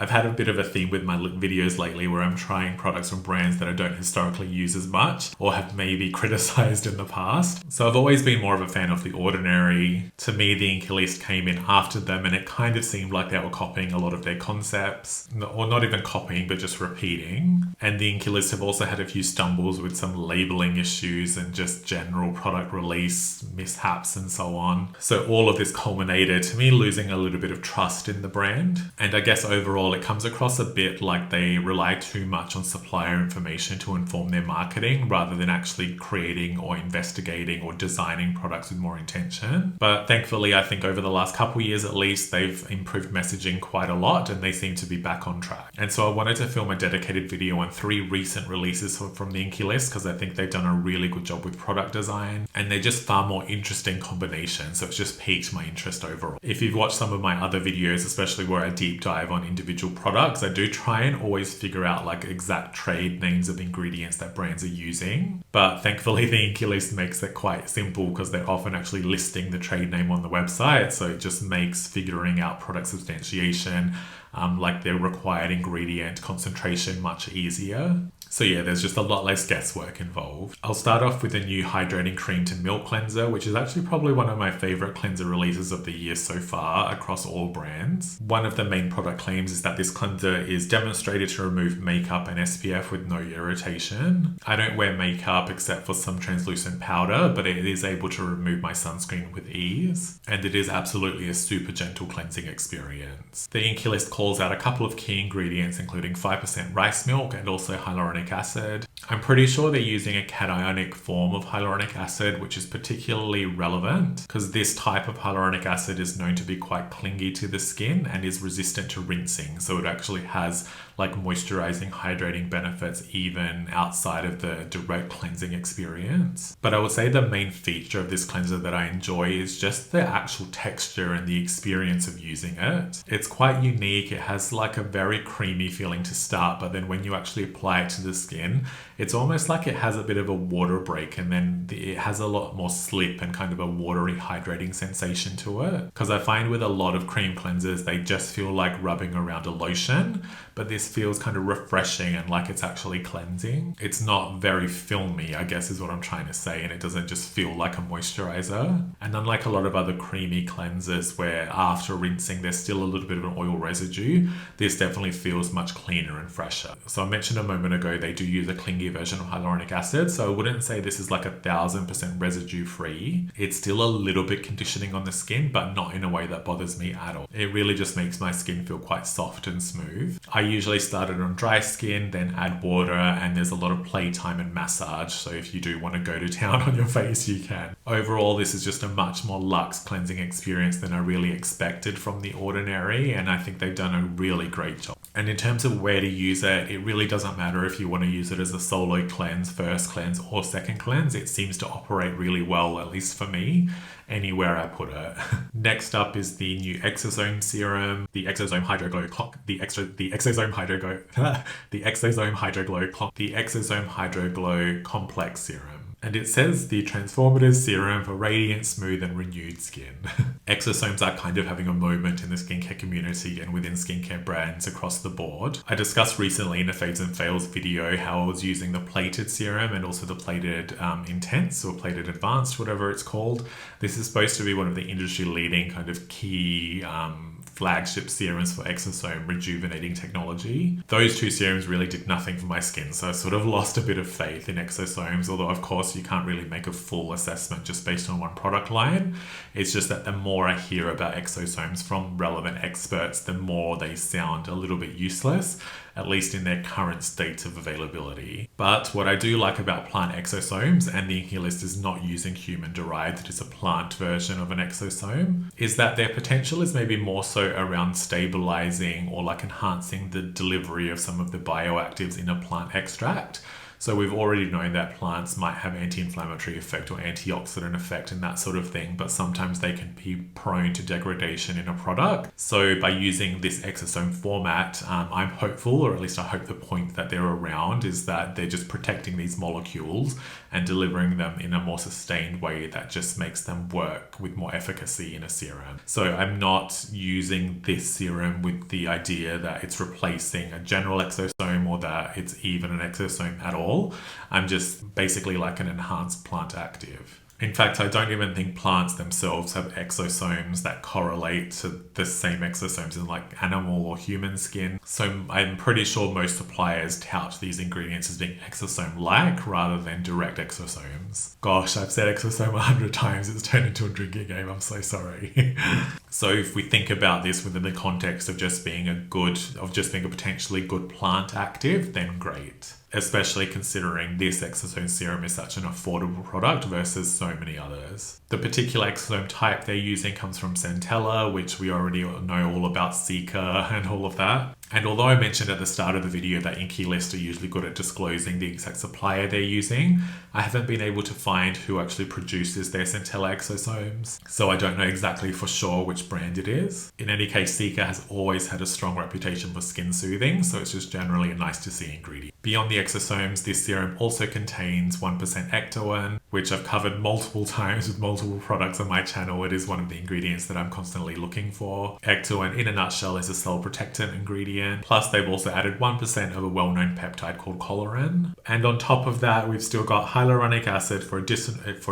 I've had a bit of a theme with my videos lately where I'm trying products from brands that I don't historically use as much or have maybe criticized in the past. So I've always been more of a fan of The Ordinary. To me, the Inkey List came in after them, and it kind of seemed like they were copying a lot of their concepts, or not even copying, but just repeating. And the Inkey List have also had a few stumbles with some labeling issues and just general product release mishaps and so on. So all of this culminated to me losing a little bit of trust in the brand. And I guess overall it comes across a bit like they rely too much on supplier information to inform their marketing rather than actually creating or investigating or designing products with more intention. But thankfully, I think over the last couple of years at least, they've improved messaging quite a lot and they seem to be back on track. And so I wanted to film a dedicated video on 3 recent releases from the Inkey List because I think they've done a really good job with product design and they're just far more interesting combinations. So it's just piqued my interest overall. If you've watched some of my other videos, especially where I deep dive on individual products, I do try and always figure out like exact trade names of ingredients that brands are using. But thankfully the Inkey List makes it quite simple because they're often actually listing the trade name on the website. So it just makes figuring out product substantiation, like their required ingredient concentration, much easier. So yeah, there's just a lot less guesswork involved. I'll start off with a new hydrating cream to milk cleanser, which is actually probably one of my favorite cleanser releases of the year so far across all brands. One of the main product claims is that this cleanser is demonstrated to remove makeup and SPF with no irritation. I don't wear makeup except for some translucent powder, but it is able to remove my sunscreen with ease. And it is absolutely a super gentle cleansing experience. The Inkey List calls out a couple of key ingredients, including 5% rice milk and also hyaluronic acid. I'm pretty sure they're using a cationic form of hyaluronic acid, which is particularly relevant because this type of hyaluronic acid is known to be quite clingy to the skin and is resistant to rinsing. So it actually has like moisturizing, hydrating benefits even outside of the direct cleansing experience. But I would say the main feature of this cleanser that I enjoy is just the actual texture and the experience of using it. It's quite unique. It has like a very creamy feeling to start, but then when you actually apply it to the skin, it's almost like it has a bit of a water break and then it has a lot more slip and kind of a watery hydrating sensation to it. Because I find with a lot of cream cleansers, they just feel like rubbing around a lotion, but this feels kind of refreshing and like it's actually cleansing. It's not very filmy, I guess is what I'm trying to say, and it doesn't just feel like a moisturizer. And unlike a lot of other creamy cleansers where after rinsing there's still a little bit of an oil residue, this definitely feels much cleaner and fresher. So I mentioned a moment ago they do use a clingy version of hyaluronic acid, so I wouldn't say this is like 1000% residue free. It's still a little bit conditioning on the skin, but not in a way that bothers me at all. It really just makes my skin feel quite soft and smooth. I usually start it on dry skin, then add water, and there's a lot of playtime and massage, so if you do want to go to town on your face, you can. Overall, this is just a much more luxe cleansing experience than I really expected from The Ordinary, and I think they've done a really great job. And in terms of where to use it, it really doesn't matter if you want to use it as a solo cleanse, first cleanse, or second cleanse. It seems to operate really well, at least for me, anywhere I put it. Next up is the new Exosome Serum, the Exosome Hydro-Glow Clock, the Exosome Hydro-Glow Complex Serum. And it says the transformative serum for radiant, smooth and renewed skin. Exosomes are kind of having a moment in the skincare community and within skincare brands across the board. I discussed recently in a Faves and Fails video how I was using the plated serum and also the plated intense or plated advanced, whatever it's called. This is supposed to be one of the industry leading kind of key flagship serums for Exosome rejuvenating technology. Those 2 serums really did nothing for my skin, so I sort of lost a bit of faith in Exosomes, although of course you can't really make a full assessment just based on one product line. It's just that the more I hear about Exosomes from relevant experts, the more they sound a little bit useless, at least in their current state of availability. But what I do like about plant exosomes, and the Inkey List is not using human-derived, it is a plant version of an exosome, is that their potential is maybe more so around stabilizing or like enhancing the delivery of some of the bioactives in a plant extract. So we've already known that plants might have anti-inflammatory effect or antioxidant effect and that sort of thing, but sometimes they can be prone to degradation in a product. So by using this exosome format, I'm hopeful, or at least I hope the point that they're around is that they're just protecting these molecules and delivering them in a more sustained way that just makes them work with more efficacy in a serum. So I'm not using this serum with the idea that it's replacing a general exosome or that it's even an exosome at all. I'm just basically like an enhanced plant active. In fact, I don't even think plants themselves have exosomes that correlate to the same exosomes in like animal or human skin. So I'm pretty sure most suppliers tout these ingredients as being exosome-like rather than direct exosomes. Gosh, I've said exosome 100 times. It's turned into a drinking game. I'm so sorry. So if we think about this within the context of just being a potentially good plant active, then great. Especially considering this exosome serum is such an affordable product versus so many others. The particular exosome type they're using comes from Centella, which we already know all about, Seeker and all of that. And although I mentioned at the start of the video that Inkey List are usually good at disclosing the exact supplier they're using, I haven't been able to find who actually produces their Centella exosomes, so I don't know exactly for sure which brand it is. In any case, Seeker has always had a strong reputation for skin soothing, so it's just generally a nice to see ingredient. Beyond the exosomes, this serum also contains 1% Ectoin, which I've covered multiple times with multiple products on my channel. It is one of the ingredients that I'm constantly looking for. Ectoin, in a nutshell, is a cell protectant ingredient. Plus, they've also added 1% of a well-known peptide called collagen. And on top of that, we've still got hyaluronic acid for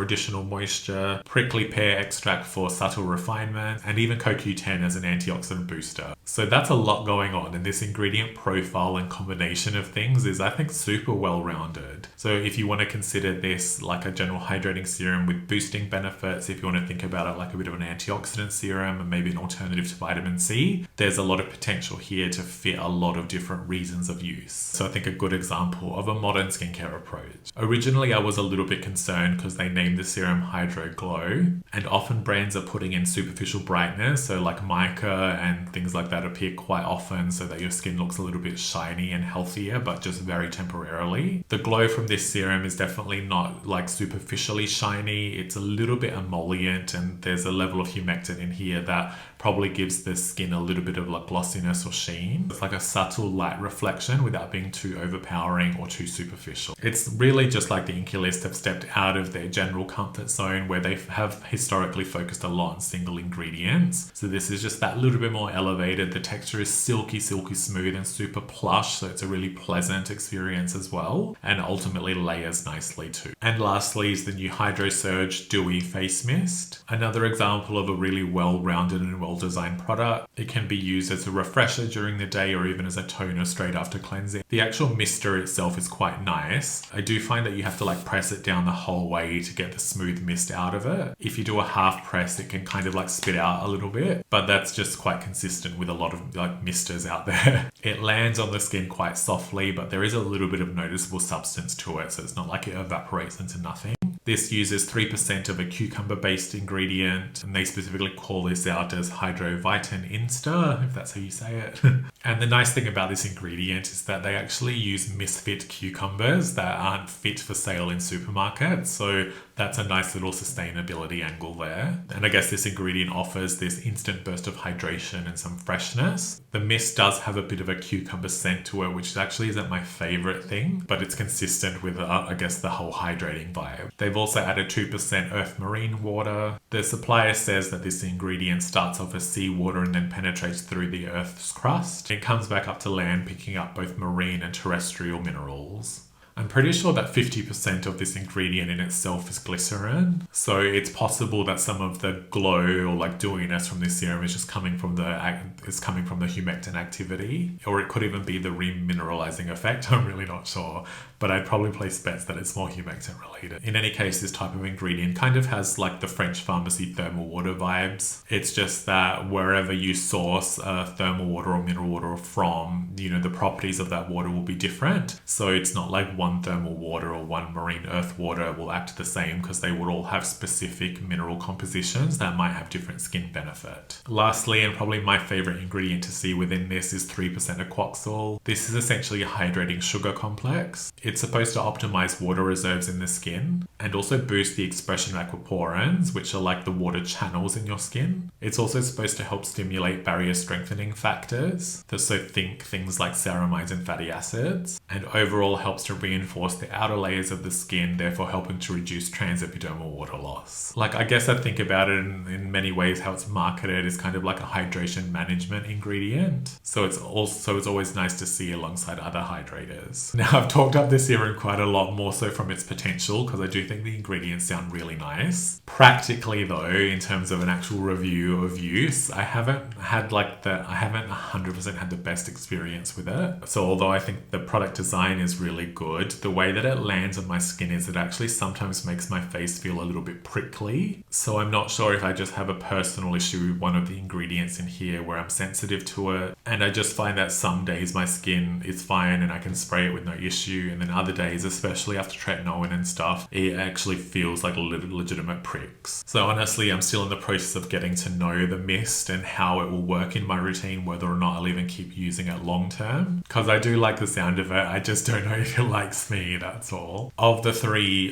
additional moisture, prickly pear extract for subtle refinement, and even CoQ10 as an antioxidant booster. So that's a lot going on, and this ingredient profile and combination of things is, I think, super well-rounded. So if you want to consider this like a general hydrating serum with boosting benefits, if you want to think about it like a bit of an antioxidant serum and maybe an alternative to vitamin C, there's a lot of potential here to fit a lot of different reasons of use. So I think a good example of a modern skincare approach. Originally, I was a little bit concerned because they named the serum Hydro Glow, and often brands are putting in superficial brightness, so like mica and things like that appear quite often so that your skin looks a little bit shiny and healthier, but just very temporarily. The glow from this serum is definitely not like superficially shiny. It's a little bit emollient, and there's a level of humectant in here that probably gives the skin a little bit of like glossiness or sheen. It's like a subtle light reflection without being too overpowering or too superficial. It's really just like the Inkey List have stepped out of their general comfort zone where they have historically focused a lot on single ingredients. So this is just that little bit more elevated. The texture is silky smooth and super plush, so it's a really pleasant experience as well, and ultimately layers nicely too. And lastly is the new Hydro Surge Dewy Face Mist. Another example of a really well-rounded and well-designed product. It can be used as a refresher during the day or even as a toner straight after cleansing. The actual mister itself is quite nice. I do find that you have to like press it down the whole way to get the smooth mist out of it. If you do a half press, it can kind of like spit out a little bit, but that's just quite consistent with a lot of like misters out there. It lands on the skin quite softly, but there is a little bit of noticeable substance to it, so it's not like it evaporates into nothing. This uses 3% of a cucumber-based ingredient, and they specifically call this out as Hydrovitin Insta, if that's how you say it. And the nice thing about this ingredient is that they actually use misfit cucumbers that aren't fit for sale in supermarkets, so that's a nice little sustainability angle there. And I guess this ingredient offers this instant burst of hydration and some freshness. The mist does have a bit of a cucumber scent to it, which actually isn't my favorite thing, but it's consistent with, I guess, the whole hydrating vibe. They've also added 2% earth marine water. The supplier says that this ingredient starts off as seawater and then penetrates through the earth's crust. It comes back up to land, picking up both marine and terrestrial minerals. I'm pretty sure that 50% of this ingredient in itself is glycerin. So it's possible that some of the glow or like dewiness from this serum is just coming from the humectant activity, or it could even be the remineralizing effect. I'm really not sure, but I'd probably place bets that it's more humectant related. In any case, this type of ingredient kind of has like the French pharmacy thermal water vibes. It's just that wherever you source thermal water or mineral water from, you know, the properties of that water will be different. So it's not like one non-thermal water or one marine earth water will act the same because they would all have specific mineral compositions that might have different skin benefit. Lastly, and probably my favorite ingredient to see within this, is 3% Aquoxyl. This is essentially a hydrating sugar complex. It's supposed to optimize water reserves in the skin and also boost the expression of aquaporins, which are like the water channels in your skin. It's also supposed to help stimulate barrier strengthening factors, so think things like ceramides and fatty acids, and overall helps to reinforce the outer layers of the skin, therefore helping to reduce transepidermal water loss. Like, I guess I think about it in many ways how it's marketed is kind of like a hydration management ingredient. So it's always nice to see alongside other hydrators. Now, I've talked up this serum quite a lot, more so from its potential, because I do think the ingredients sound really nice. Practically though, in terms of an actual review of use, I haven't 100% had the best experience with it. So although I think the product design is really good, the way that it lands on my skin is it actually sometimes makes my face feel a little bit prickly. So I'm not sure if I just have a personal issue with one of the ingredients in here where I'm sensitive to it, and I just find that some days my skin is fine and I can spray it with no issue, and then other days, especially after tretinoin and stuff, it actually feels like legitimate pricks. So honestly, I'm still in the process of getting to know the mist and how it will work in my routine, whether or not I'll even keep using it long term, because I do like the sound of it. I just don't know if it likes me, that's all. Of the three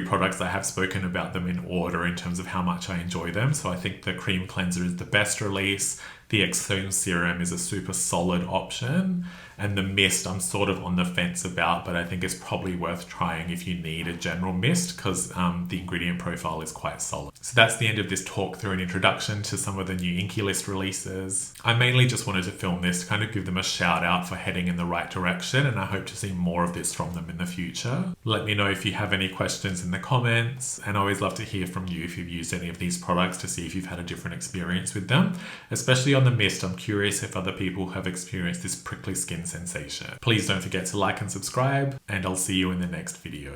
products, I have spoken about them in order in terms of how much I enjoy them. So I think the cream cleanser is the best release. The Exosome serum is a super solid option, and the mist I'm sort of on the fence about, but I think it's probably worth trying if you need a general mist, because the ingredient profile is quite solid. So that's the end of this talk through an introduction to some of the new Inkey List releases. I mainly just wanted to film this to kind of give them a shout out for heading in the right direction, and I hope to see more of this from them in the future. Let me know if you have any questions in the comments, and I always love to hear from you if you've used any of these products to see if you've had a different experience with them, especially on the mist. I'm curious if other people have experienced this prickly skin sensation. Please don't forget to like and subscribe, and I'll see you in the next video.